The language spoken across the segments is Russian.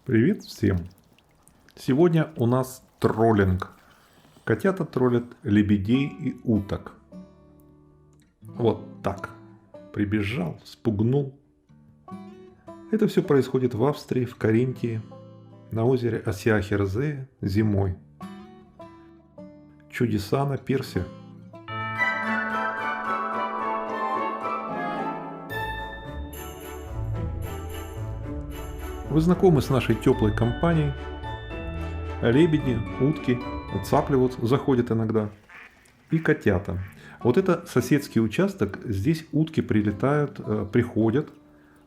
Привет всем! Сегодня у нас троллинг. Котята троллят лебедей и уток. Вот так. Прибежал, спугнул. Это все происходит в Австрии, в Каринтии, на озере Асиахерзе зимой. Чудеса на пирсе. Вы знакомы с нашей теплой компанией. Лебеди, утки, цапли вот заходят иногда. И котята. Вот это соседский участок. Здесь утки прилетают, приходят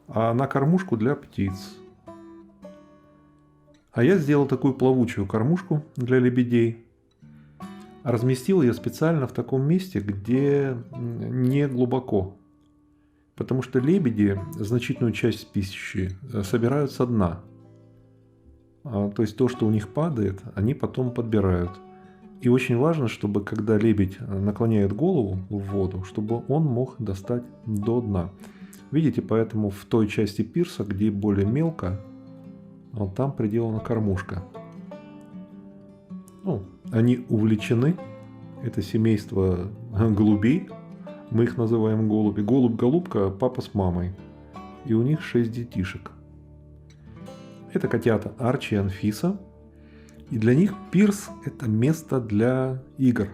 на кормушку для птиц. А я сделал такую плавучую кормушку для лебедей. Разместил ее специально в таком месте, где не глубоко. Потому что лебеди значительную часть пищи собирают со дна. То есть то, что у них падает, они потом подбирают. И очень важно, чтобы когда лебедь наклоняет голову в воду, чтобы он мог достать до дна. Видите, поэтому в той части пирса, где более мелко, вот там приделана кормушка. Они увлечены. Это семейство голубей. Мы их называем голуби. Голубь-голубка, папа с мамой. И у них 6 детишек. Это котята Арчи и Анфиса. И для них пирс – это место для игр.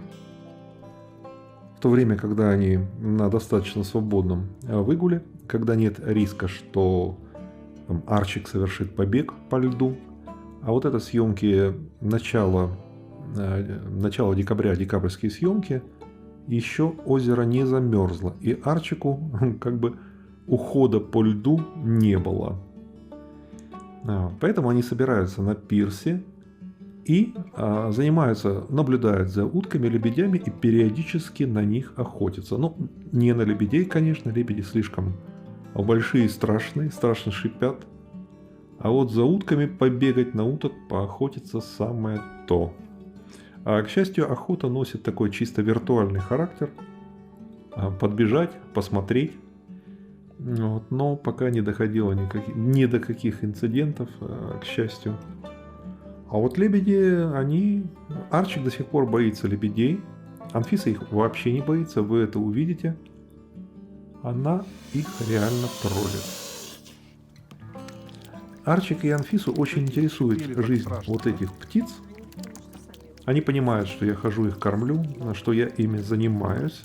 В то время, когда они на достаточно свободном выгуле, когда нет риска, что Арчик совершит побег по льду. А вот это съемки начала декабря, декабрьские съемки, еще озеро не замерзло. И Арчику как бы ухода по льду не было. Поэтому они собираются на пирсе и наблюдают за утками, лебедями и периодически на них охотятся. Не на лебедей, конечно, лебеди слишком большие и страшные, страшно шипят. А вот за утками побегать, на уток поохотиться самое то. К счастью, охота носит такой чисто виртуальный характер. Подбежать, посмотреть. Но пока не доходило ни до каких инцидентов, к счастью. А вот лебеди, Арчик до сих пор боится лебедей. Анфиса их вообще не боится, вы это увидите. Она их реально троллит. Арчик и Анфису очень интересует жизнь вот этих птиц. Они понимают, что я хожу их кормлю, что я ими занимаюсь.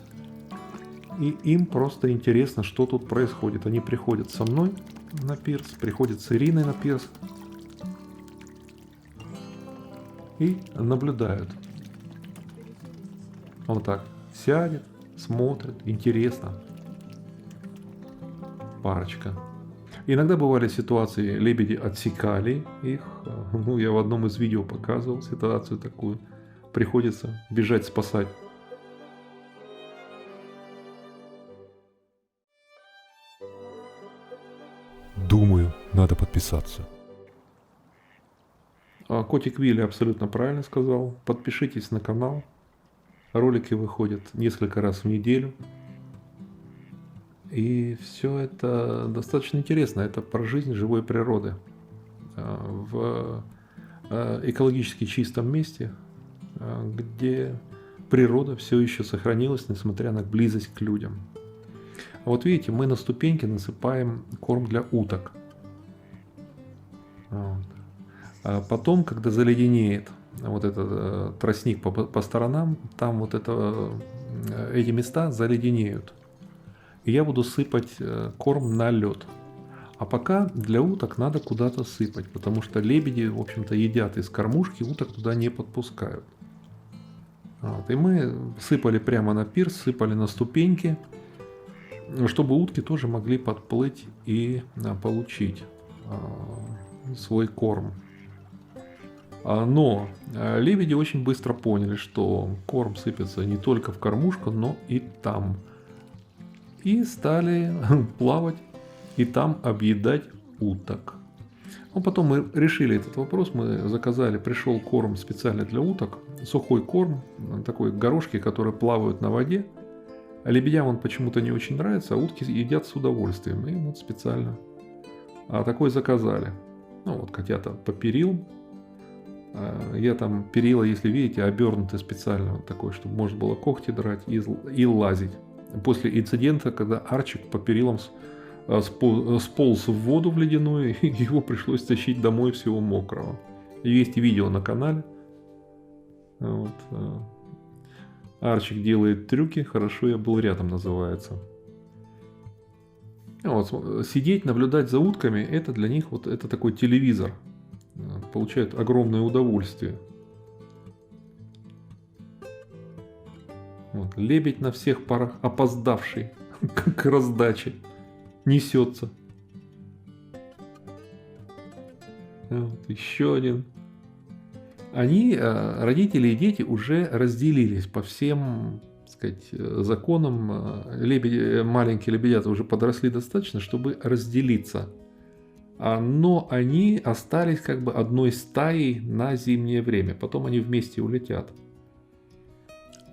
И им просто интересно, что тут происходит. Они приходят со мной на пирс, приходят с Ириной на пирс. И наблюдают. Он так сядет, смотрит, интересно. Парочка. Иногда бывали ситуации, лебеди отсекали их. Я в одном из видео показывал ситуацию такую. Приходится бежать спасать. Думаю, надо подписаться. Котик Вилли абсолютно правильно сказал. Подпишитесь на канал. Ролики выходят несколько раз в неделю. И все это достаточно интересно. Это про жизнь живой природы. В экологически чистом месте, где природа все еще сохранилась, несмотря на близость к людям. Вот видите, мы на ступеньке насыпаем корм для уток. А потом, когда заледенеет вот этот тростник по сторонам, там эти места заледенеют. И я буду сыпать корм на лед. А пока для уток надо куда-то сыпать, потому что лебеди, в общем-то, едят из кормушки, уток туда не подпускают. И мы сыпали прямо на пирс, сыпали на ступеньки, чтобы утки тоже могли подплыть и получить свой корм. Но лебеди очень быстро поняли, что корм сыпется не только в кормушку, но и там. И стали плавать и там объедать уток. Потом мы решили этот вопрос, мы заказали, пришел корм специально для уток, сухой корм, такой горошки, которые плавают на воде. А лебедям он почему-то не очень нравится, а утки едят с удовольствием. И вот специально такой заказали. Ну вот котята по перилам. Я там перила, если видите, обернуты специально вот такой, чтобы можно было когти драть и лазить. После инцидента, когда Арчик по перилам сполз в воду в ледяную, его пришлось тащить домой всего мокрого. Есть видео на канале. Вот. Арчик делает трюки, хорошо я был рядом, называется. Вот, сидеть, наблюдать за утками, это для них вот это такой телевизор. Получают огромное удовольствие. Вот, лебедь на всех парах, опоздавший к раздаче, несется. Вот, еще один. Они, родители и дети, уже разделились по всем, так сказать, законам. Маленькие лебедята уже подросли достаточно, чтобы разделиться. Но они остались как бы одной стаей на зимнее время. Потом они вместе улетят.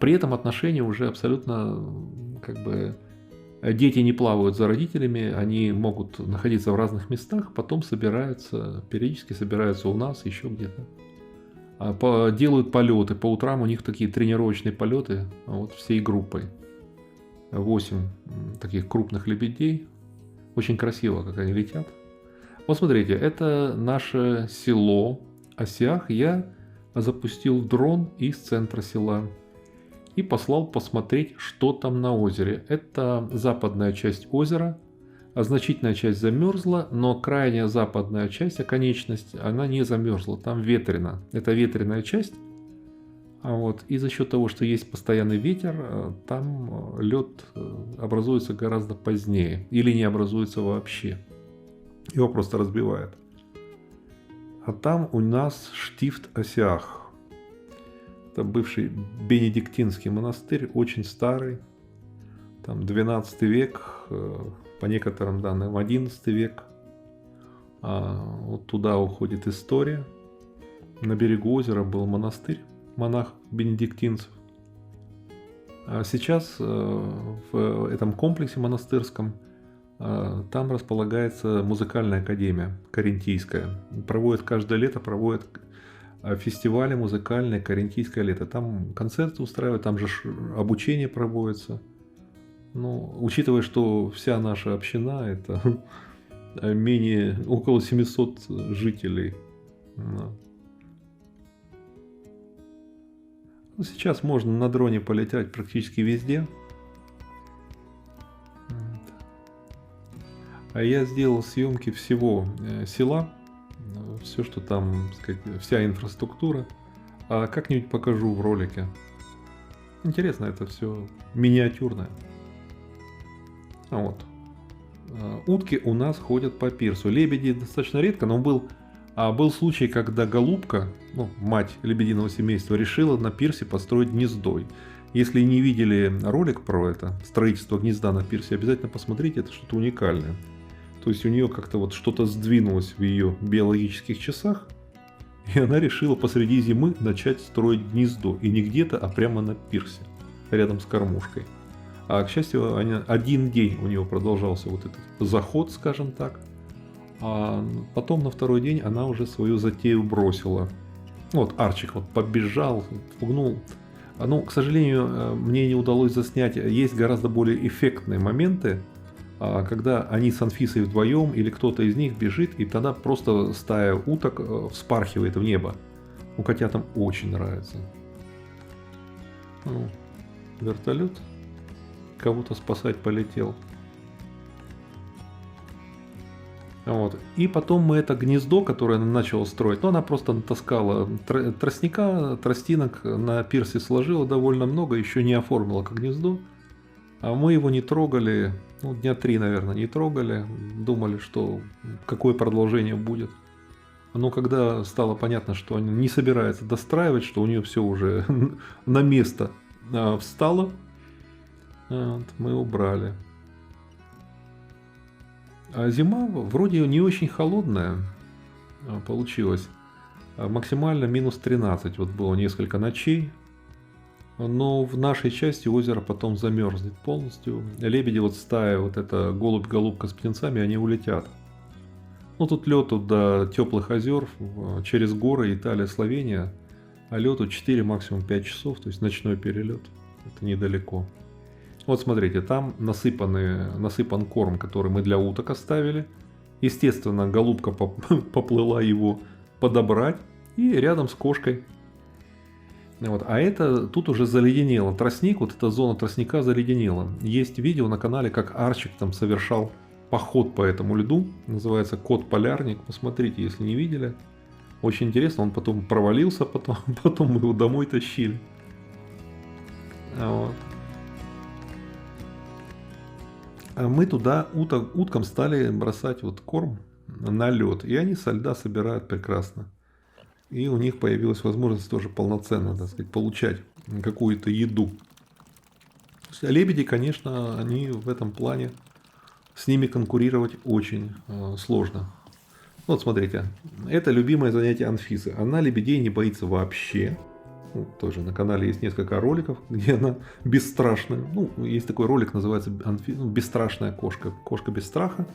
При этом отношения уже абсолютно как бы... Дети не плавают за родителями, они могут находиться в разных местах, потом собираются, периодически собираются у нас, еще где-то. Делают полеты. По утрам у них такие тренировочные полеты вот всей группой. 8 таких крупных лебедей. Очень красиво, как они летят. Вот смотрите, это наше село Осях. Я запустил дрон из центра села и послал посмотреть, что там на озере. Это западная часть озера. Значительная часть замерзла, но крайняя западная часть, оконечность, она не замерзла. Там ветрено. Это ветреная часть. И за счет того, что есть постоянный ветер, там лед образуется гораздо позднее. Или не образуется вообще. Его просто разбивает. А там у нас штифт Осях. Это бывший бенедиктинский монастырь, очень старый. Там 12 век, по некоторым данным 11 век. Вот туда уходит история. На берегу озера был монастырь монахов бенедиктинцев. А сейчас в этом комплексе монастырском там располагается музыкальная академия каринтийская. Проводит каждое лето, фестивали музыкальные «Каринтийское лето». Там концерты устраивают, там же обучение проводится. Учитывая, что вся наша община – это около 700 жителей. Сейчас можно на дроне полетать практически везде. А я сделал съемки всего села. Все, что там, так сказать, вся инфраструктура. Как-нибудь покажу в ролике. Интересно, это все миниатюрное. Утки у нас ходят по пирсу. Лебеди достаточно редко, но был случай, когда голубка, мать лебединого семейства, решила на пирсе построить гнездо. Если не видели ролик про это, строительство гнезда на пирсе, обязательно посмотрите, это что-то уникальное. То есть у нее как-то что-то сдвинулось в ее биологических часах, и она решила посреди зимы начать строить гнездо. И не где-то, а прямо на пирсе, рядом с кормушкой. А, к счастью, один день у него продолжался вот этот заход, скажем так. А потом на второй день она уже свою затею бросила. Арчик побежал, пугнул. К сожалению, мне не удалось заснять. Есть гораздо более эффектные моменты, когда они с Анфисой вдвоем или кто-то из них бежит, и тогда просто стая уток вспархивает в небо. Котятам очень нравится. Вертолет кого-то спасать полетел. И потом мы это гнездо, которое она начала строить, она просто натаскала тростинок на пирсе сложила довольно много, еще не оформила как гнездо. А мы его не трогали, дня 3, наверное, не трогали, думали, что какое продолжение будет. Но когда стало понятно, что она не собирается достраивать, что у нее все уже на место встало, мы убрали. А зима вроде не очень холодная получилась. Максимально минус 13. Было несколько ночей. Но в нашей части озеро потом замерзнет полностью. Лебеди, стая, это голубь-голубка с птенцами, они улетят. Ну, тут лету до теплых озер через горы Италия, Словения. А лету 4, максимум 5 часов, то есть ночной перелет. Это недалеко. Вот смотрите, там насыпан корм, который мы для уток оставили. Естественно, голубка поплыла его подобрать. И рядом с кошкой. Вот. А это тут уже заледенело. Тростник, вот эта зона тростника заледенела. Есть видео на канале, как Арчик там совершал поход по этому льду. Называется Кот-полярник. Посмотрите, если не видели. Очень интересно. Он потом провалился, потом мы его домой тащили. Вот. А мы туда уткам стали бросать вот корм на лед. И они со льда собирают прекрасно. И у них появилась возможность тоже полноценно, так сказать, получать какую-то еду. Лебеди, конечно, они в этом плане, с ними конкурировать очень сложно. Вот смотрите, это любимое занятие Анфисы. Она лебедей не боится вообще. Ну, тоже на канале есть несколько роликов, где она бесстрашная. Ну, есть такой ролик, называется «Бесстрашная кошка». Кошка без страха.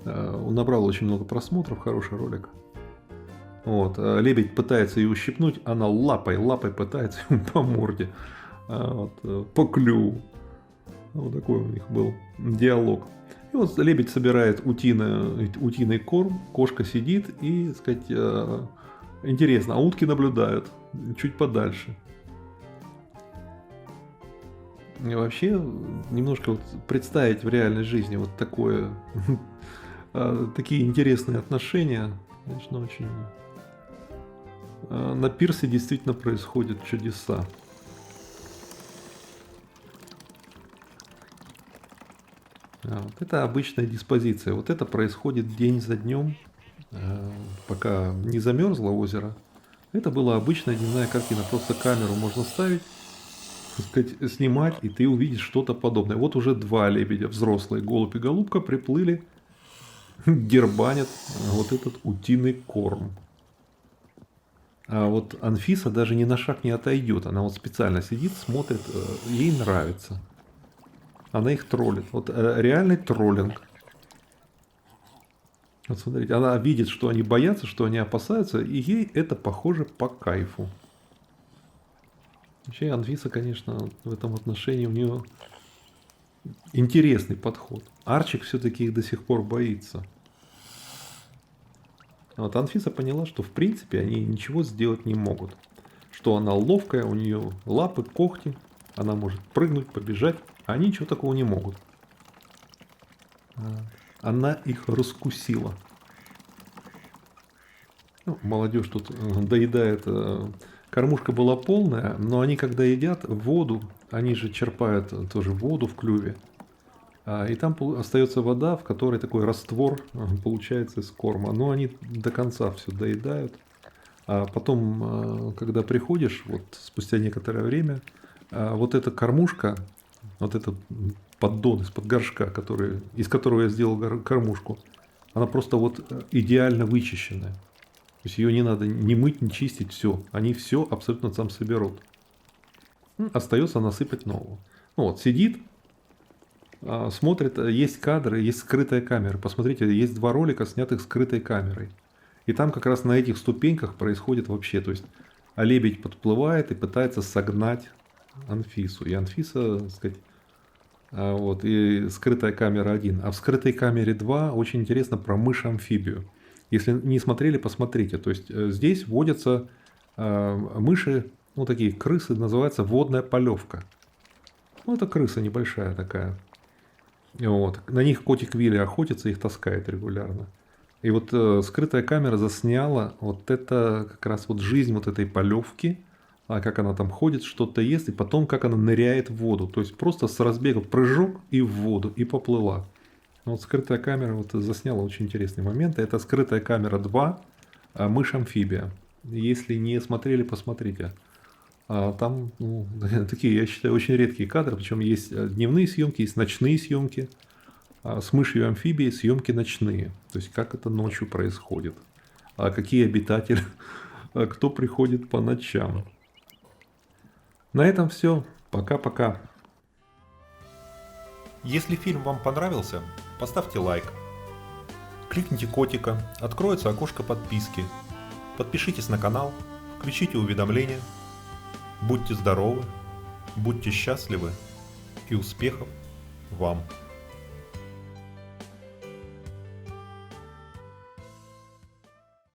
Он набрал очень много просмотров, хороший ролик. Вот. Лебедь пытается ее ущипнуть, она лапой пытается ему по морде, вот, по клюву. Вот такой у них был диалог. И вот лебедь собирает утиный корм, кошка сидит и, так сказать, интересно, а утки наблюдают чуть подальше. И вообще, немножко вот представить в реальной жизни вот такие интересные отношения, конечно, очень... На пирсе действительно происходят чудеса. Вот это обычная диспозиция. Вот это происходит день за днем, пока не замерзло озеро. Это была обычная дневная картина. Просто камеру можно ставить, так сказать, снимать, и ты увидишь что-то подобное. Вот уже два лебедя, взрослые, голубь и голубка, приплыли, дербанят вот этот утиный корм. А вот Анфиса даже ни на шаг не отойдет. Она вот специально сидит, смотрит, ей нравится. Она их троллит. Вот реальный троллинг. Вот смотрите, она видит, что они боятся, что они опасаются, и ей это похоже по кайфу. Вообще Анфиса, конечно, в этом отношении у нее интересный подход. Арчик все-таки их до сих пор боится. Вот Анфиса поняла, что в принципе они ничего сделать не могут. Что она ловкая, у нее лапы, когти, она может прыгнуть, побежать, а они ничего такого не могут. Она их раскусила. Ну, молодежь тут доедает. Кормушка была полная, но они когда едят воду, они же черпают тоже воду в клюве. И там остается вода, в которой такой раствор получается из корма. Но они до конца все доедают. А потом, когда приходишь, вот спустя некоторое время, вот эта кормушка, вот этот поддон из-под горшка, из которого я сделал кормушку, она просто вот идеально вычищенная. То есть ее не надо ни мыть, ни чистить, все. Они все абсолютно там соберут. Остается насыпать нового. Ну вот, сидит, смотрит, есть кадры, есть скрытая камера. Посмотрите, есть два ролика, снятых скрытой камерой. И там как раз на этих ступеньках происходит вообще. То есть лебедь подплывает и пытается согнать Анфису. И Анфиса, так сказать, вот, и скрытая камера 1. А в скрытой камере 2 очень интересно про мышь-амфибию. Если не смотрели, посмотрите. То есть здесь водятся мыши, ну такие крысы, называется водная полевка. Ну это крыса небольшая такая. Вот. На них котик Вилли охотится, их таскает регулярно. И вот скрытая камера засняла вот это как раз вот жизнь вот этой полевки, как она там ходит, что-то ест, и потом как она ныряет в воду. То есть просто с разбега прыжок и в воду, и поплыла. Вот скрытая камера вот засняла очень интересные моменты. Это скрытая камера 2, мышь-амфибия. Если не смотрели, посмотрите. Там такие, я считаю, очень редкие кадры. Причем есть дневные съемки, есть ночные съемки. С мышью амфибией съемки ночные. То есть как это ночью происходит. Какие обитатели, кто приходит по ночам. На этом все. Пока-пока. Если фильм вам понравился, поставьте лайк. Кликните котика, откроется окошко подписки. Подпишитесь на канал, включите уведомления. Будьте здоровы, будьте счастливы и успехов вам!